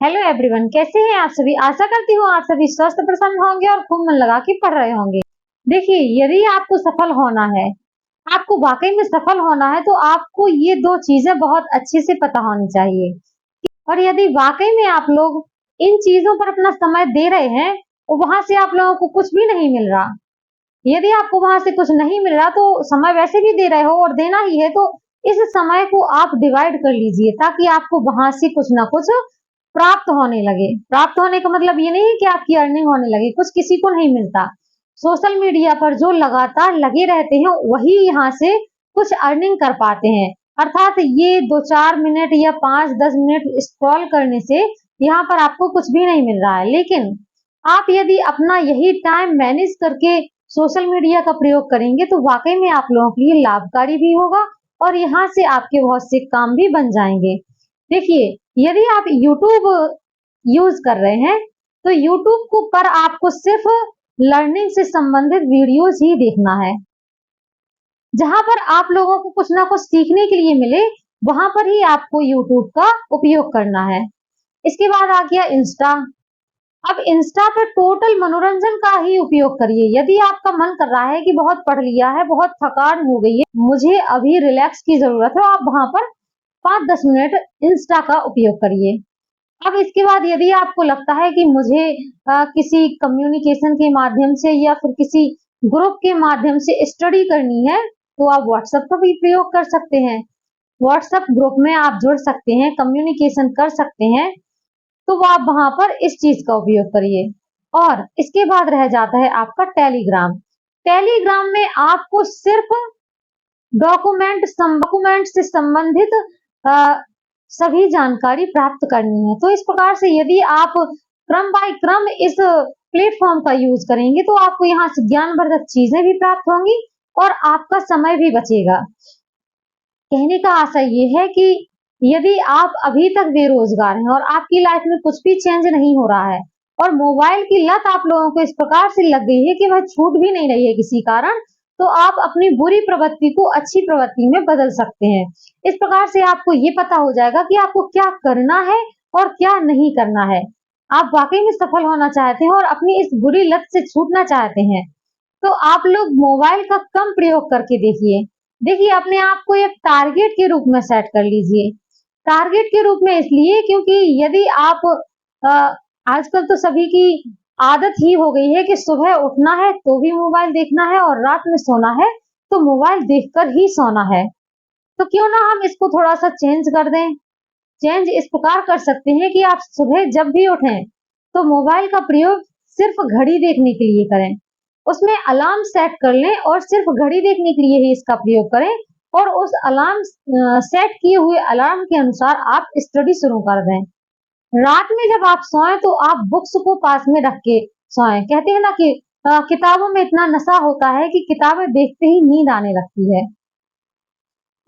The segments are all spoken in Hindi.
हेलो एवरीवन, कैसे हैं आप सभी। आशा करती हूँ आप सभी स्वस्थ प्रसन्न होंगे और खूब मन लगा के पढ़ रहे होंगे। देखिए, यदि आपको सफल होना है, आपको वाकई में सफल होना है, तो आपको ये दो चीजें बहुत अच्छे से पता होनी चाहिए। और यदि वाकई में आप लोग इन चीजों पर अपना समय दे रहे हैं और वहां से आप लोगों को कुछ भी नहीं मिल रहा, यदि आपको वहां से कुछ नहीं मिल रहा तो समय वैसे भी दे रहे हो और देना ही है, तो इस समय को आप डिवाइड कर लीजिए ताकि आपको वहां से कुछ ना कुछ प्राप्त होने लगे। प्राप्त होने का मतलब ये नहीं है कि आपकी अर्निंग होने लगे, कुछ किसी को नहीं मिलता। सोशल मीडिया पर जो लगातार लगे रहते हैं वही यहाँ से कुछ अर्निंग कर पाते हैं। अर्थात ये 2-4 मिनट या 5-10 मिनट स्क्रॉल करने से यहाँ पर आपको कुछ भी नहीं मिल रहा है। लेकिन आप यदि अपना यही टाइम मैनेज करके सोशल मीडिया का प्रयोग करेंगे तो वाकई में आप लोगों के लिए लाभकारी भी होगा और यहाँ से आपके बहुत से काम भी बन जाएंगे। देखिए, यदि आप YouTube यूज कर रहे हैं तो YouTube को पर आपको सिर्फ लर्निंग से संबंधित वीडियोस ही देखना है। जहां पर आप लोगों को कुछ ना कुछ सीखने के लिए मिले, वहां पर ही आपको YouTube का उपयोग करना है। इसके बाद आ गया इंस्टा। अब इंस्टा पर टोटल मनोरंजन का ही उपयोग करिए। यदि आपका मन कर रहा है कि बहुत पढ़ लिया है, बहुत थकान हो गई है, मुझे अभी रिलैक्स की जरूरत है, आप वहां पर 5-10 मिनट इंस्टा का उपयोग करिए। अब इसके बाद यदि आपको लगता है कि मुझे किसी कम्युनिकेशन के माध्यम से या फिर किसी ग्रुप के माध्यम से स्टडी करनी है, तो आप व्हाट्सएप का भी प्रयोग कर सकते हैं। व्हाट्सएप ग्रुप में आप जुड़ सकते हैं, कम्युनिकेशन कर सकते हैं, तो वो आप वहां पर इस चीज का उपयोग करिए। और इसके बाद रह जाता है आपका टेलीग्राम। टेलीग्राम में आपको सिर्फ डॉक्यूमेंट से संबंधित अ, सभी जानकारी प्राप्त करनी है। तो इस प्रकार से यदि आप क्रम बाय क्रम इस प्लेटफॉर्म का यूज करेंगे तो आपको यहाँ से ज्ञानवर्धक चीजें भी प्राप्त होंगी और आपका समय भी बचेगा। कहने का आशय ये है कि यदि आप अभी तक बेरोजगार हैं और आपकी लाइफ में कुछ भी चेंज नहीं हो रहा है और मोबाइल की लत आप लोगों को इस प्रकार से लग गई है कि वह छूट भी नहीं रही है किसी कारण, तो आप अपनी बुरी प्रवृत्ति को अच्छी प्रवृत्ति में बदल सकते हैं। इस प्रकार से आपको ये पता हो जाएगा कि आपको क्या करना है और क्या नहीं करना है। आप वाकई में सफल होना चाहते हैं और अपनी इस बुरी लत से छूटना चाहते हैं, तो आप लोग मोबाइल का कम प्रयोग करके देखिए। देखिए, अपने आप को एक टारगेट के रूप में सेट कर लीजिए। टारगेट के रूप में इसलिए क्योंकि यदि आप अ, आजकल तो सभी की आदत ही हो गई है कि सुबह उठना है तो भी मोबाइल देखना है और रात में सोना है तो मोबाइल देखकर ही सोना है। तो क्यों ना हम इसको थोड़ा सा चेंज कर दें। चेंज इस प्रकार कर सकते हैं कि आप सुबह जब भी उठें तो मोबाइल का प्रयोग सिर्फ घड़ी देखने के लिए करें। उसमें अलार्म सेट कर लें और सिर्फ घड़ी देखने के लिए ही इसका प्रयोग करें और उस अलार्म सेट किए हुए अलार्म के अनुसार आप स्टडी शुरू कर दें। रात में जब आप सोएं तो आप बुक्स को पास में रख के सोएं। कहते हैं ना कि किताबों में इतना नशा होता है कि किताबें देखते ही नींद आने लगती है।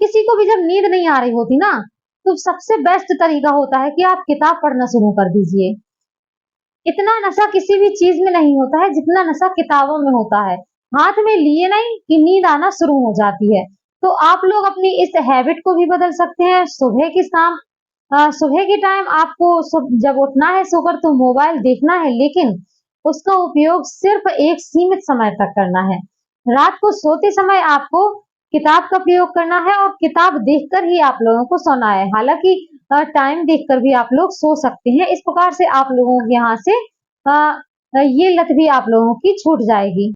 किसी को भी जब नींद नहीं आ रही होती ना, तो सबसे बेस्ट तरीका होता है कि आप किताब पढ़ना शुरू कर दीजिए। इतना नशा किसी भी चीज में नहीं होता है जितना नशा किताबों में होता है। हाथ में लिए नहीं कि नींद आना शुरू हो जाती है। तो आप लोग अपनी इस हैबिट को भी बदल सकते हैं। सुबह के टाइम आपको जब उठना है सोकर तो मोबाइल देखना है, लेकिन उसका उपयोग सिर्फ एक सीमित समय तक करना है। रात को सोते समय आपको किताब का प्रयोग करना है और किताब देखकर ही आप लोगों को सोना है। हालांकि टाइम देखकर भी आप लोग सो सकते हैं। इस प्रकार से आप लोगों के यहाँ से ये लत भी आप लोगों की छूट जाएगी।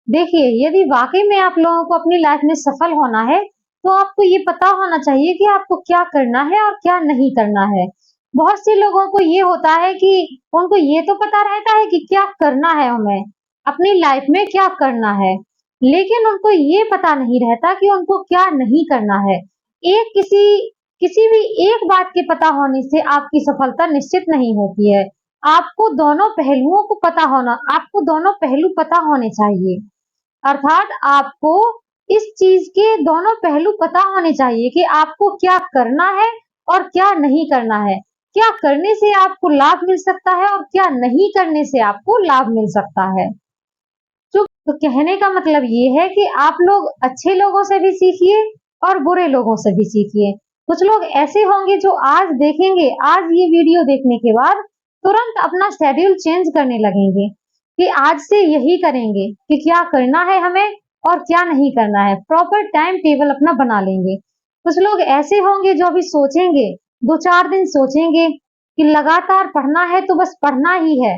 देखिए, यदि वाकई में आप लोगों को अपनी लाइफ में सफल होना है तो आपको ये पता होना चाहिए कि आपको क्या करना है और क्या नहीं करना है। बहुत से लोगों को ये होता है कि उनको ये तो पता रहता है कि क्या करना है, हमें अपनी लाइफ में क्या करना है, लेकिन उनको ये पता नहीं रहता कि उनको क्या नहीं करना है। एक किसी किसी भी एक बात के पता होने से आपकी सफलता निश्चित नहीं होती है। आपको दोनों पहलू पता होने चाहिए। अर्थात आपको इस चीज के दोनों पहलू पता होने चाहिए कि आपको क्या करना है और क्या नहीं करना है। क्या करने से आपको लाभ मिल सकता है और क्या नहीं करने से आपको लाभ मिल सकता है। तो कहने का मतलब ये है कि आप लोग अच्छे लोगों से भी सीखिए और बुरे लोगों से भी सीखिए। कुछ लोग ऐसे होंगे जो आज देखेंगे, आज ये वीडियो देखने के बाद तुरंत अपना शेड्यूल चेंज करने लगेंगे कि आज से यही करेंगे कि क्या करना है हमें और क्या नहीं करना है। प्रॉपर टाइम टेबल अपना बना लेंगे। कुछ लोग ऐसे होंगे जो अभी सोचेंगे, 2-4 दिन सोचेंगे कि लगातार पढ़ना है तो बस पढ़ना ही है।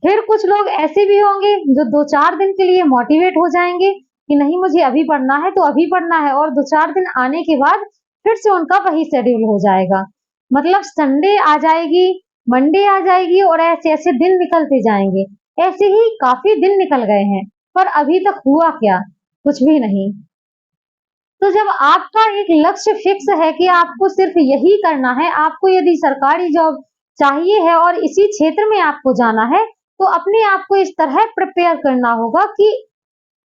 फिर कुछ लोग ऐसे भी होंगे जो 2-4 दिन के लिए मोटिवेट हो जाएंगे कि नहीं मुझे अभी पढ़ना है तो अभी पढ़ना है, और 2-4 दिन आने के बाद फिर से उनका वही शेड्यूल हो जाएगा। मतलब संडे आ जाएगी, मंडे आ जाएगी और ऐसे-ऐसे दिन निकलते जाएंगे। ऐसे ही काफ़ी दिन निकल गए हैं, पर अभी तक हुआ क्या? कुछ भी नहीं। तो जब आपका एक लक्ष्य फिक्स है कि आपको सिर्फ यही करना है, आपको यदि सरकारी जॉब चाहिए है और इसी क्षेत्र में आपको जाना है, तो अपने आप को इस तरह प्रिपेयर करना होगा कि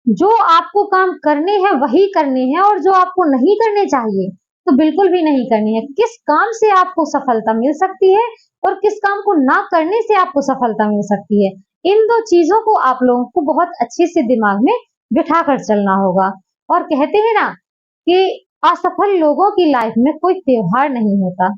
जो आपको काम करने हैं वही करने हैं, और जो आपको नहीं करने चाहिए तो बिल्कुल भी नहीं करनी है। किस काम से आपको सफलता मिल सकती है और किस काम को ना करने से आपको सफलता मिल सकती है, इन दो चीजों को आप लोगों को बहुत अच्छे से दिमाग में बिठा कर चलना होगा। और कहते हैं ना कि असफल लोगों की लाइफ में कोई त्योहार नहीं होता,